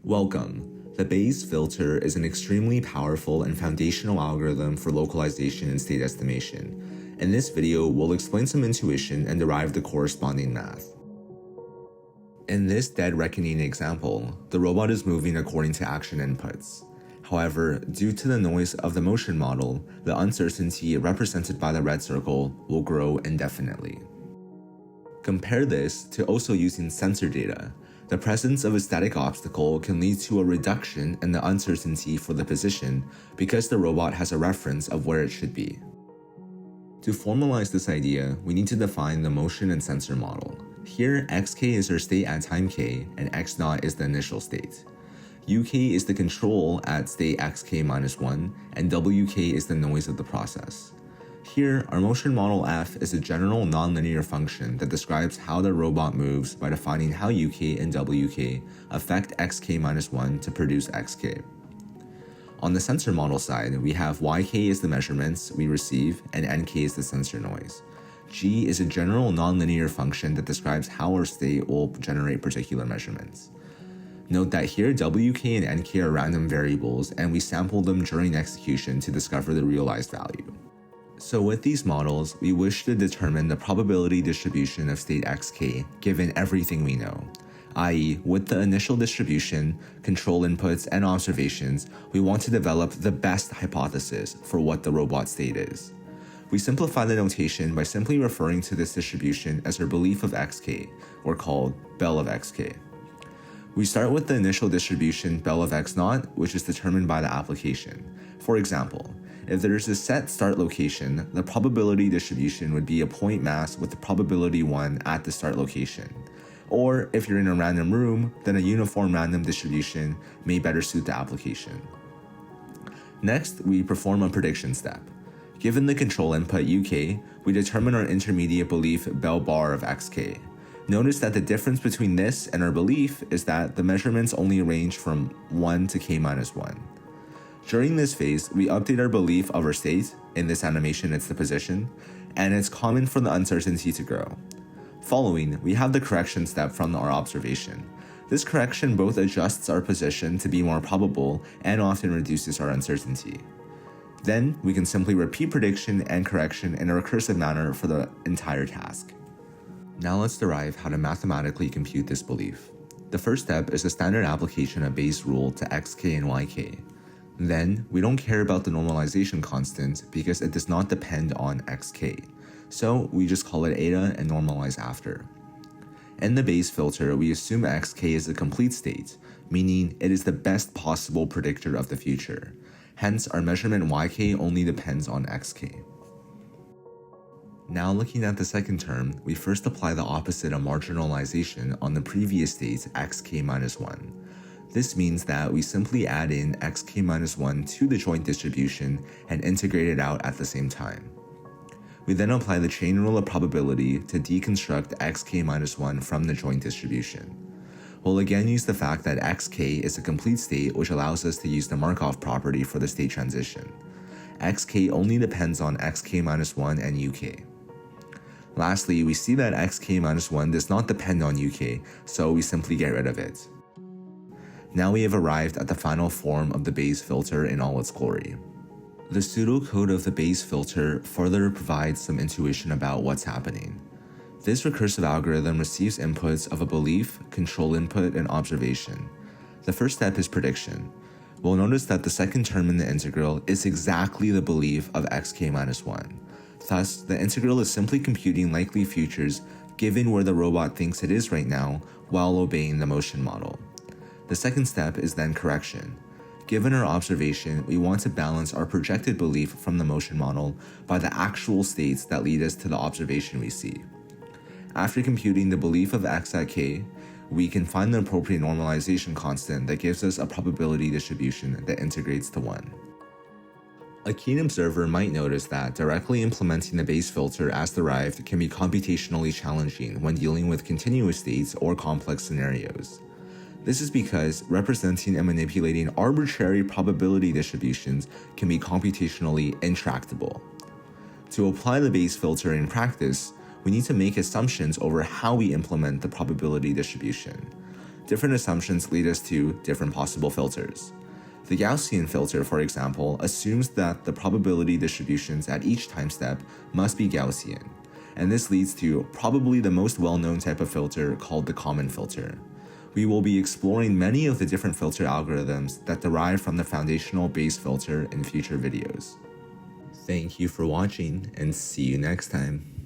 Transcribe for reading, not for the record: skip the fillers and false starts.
Welcome. The Bayes filter is an extremely powerful and foundational algorithm for localization and state estimation. In this video, we'll explain some intuition and derive the corresponding math. In this dead reckoning example, the robot is moving according to action inputs. However, due to the noise of the motion model, the uncertainty represented by the red circle will grow indefinitely. Compare this to also using sensor data. The presence of a static obstacle can lead to a reduction in the uncertainty for the position because the robot has a reference of where it should be. To formalize this idea, we need to define the motion and sensor model. Here, xk is our state at time k, and x0 is the initial state. uk is the control at state xk minus 1, and wk is the noise of the process. Here, our motion model f is a general nonlinear function that describes how the robot moves by defining how uk and wk affect xk minus 1 to produce xk. On the sensor model side, we have yk is the measurements we receive and nk is the sensor noise. G is a general nonlinear function that describes how our state will generate particular measurements. Note that here wk and nk are random variables and we sample them during execution to discover the realized value. So with these models, we wish to determine the probability distribution of state xk given everything we know. i.e., with the initial distribution, control inputs, and observations, we want to develop the best hypothesis for what the robot state is. We simplify the notation by simply referring to this distribution as our belief of xk, or called bel of xk. We start with the initial distribution bel of x0, which is determined by the application. For example, if there is a set start location, the probability distribution would be a point mass with the probability 1 at the start location. Or if you're in a random room, then a uniform random distribution may better suit the application. Next, we perform a prediction step. Given the control input uk, we determine our intermediate belief bel bar of xk. Notice that the difference between this and our belief is that the measurements only range from 1 to k minus 1. During this phase, we update our belief of our state, in this animation it's the position, and it's common for the uncertainty to grow. Following, we have the correction step from our observation. This correction both adjusts our position to be more probable and often reduces our uncertainty. Then, we can simply repeat prediction and correction in a recursive manner for the entire task. Now let's derive how to mathematically compute this belief. The first step is the standard application of Bayes' rule to xk and yk. Then, we don't care about the normalization constant because it does not depend on xk, so we just call it eta and normalize after. In the Bayes filter, we assume xk is a complete state, meaning it is the best possible predictor of the future. Hence, our measurement yk only depends on xk. Now looking at the second term, we first apply the opposite of marginalization on the previous state xk minus 1. This means that we simply add in xk minus 1 to the joint distribution and integrate it out at the same time. We then apply the chain rule of probability to deconstruct xk minus 1 from the joint distribution. We'll again use the fact that xk is a complete state, which allows us to use the Markov property for the state transition. Xk only depends on xk minus 1 and uk. Lastly, we see that xk minus 1 does not depend on uk, so we simply get rid of it. Now we have arrived at the final form of the Bayes filter in all its glory. The pseudocode of the Bayes filter further provides some intuition about what's happening. This recursive algorithm receives inputs of a belief, control input, and observation. The first step is prediction. We'll notice that the second term in the integral is exactly the belief of xk minus 1. Thus, the integral is simply computing likely futures given where the robot thinks it is right now while obeying the motion model. The second step is then correction. Given our observation, we want to balance our projected belief from the motion model by the actual states that lead us to the observation we see. After computing the belief of x at k, we can find the appropriate normalization constant that gives us a probability distribution that integrates to 1. A keen observer might notice that directly implementing the Bayes filter as derived can be computationally challenging when dealing with continuous states or complex scenarios. This is because representing and manipulating arbitrary probability distributions can be computationally intractable. To apply the Bayes filter in practice, we need to make assumptions over how we implement the probability distribution. different assumptions lead us to different possible filters. The Gaussian filter, for example, assumes that the probability distributions at each time step must be Gaussian, and this leads to probably the most well-known type of filter called the Kalman filter. We will be exploring many of the different filter algorithms that derive from the foundational Bayes filter in future videos. Thank you for watching, and see you next time.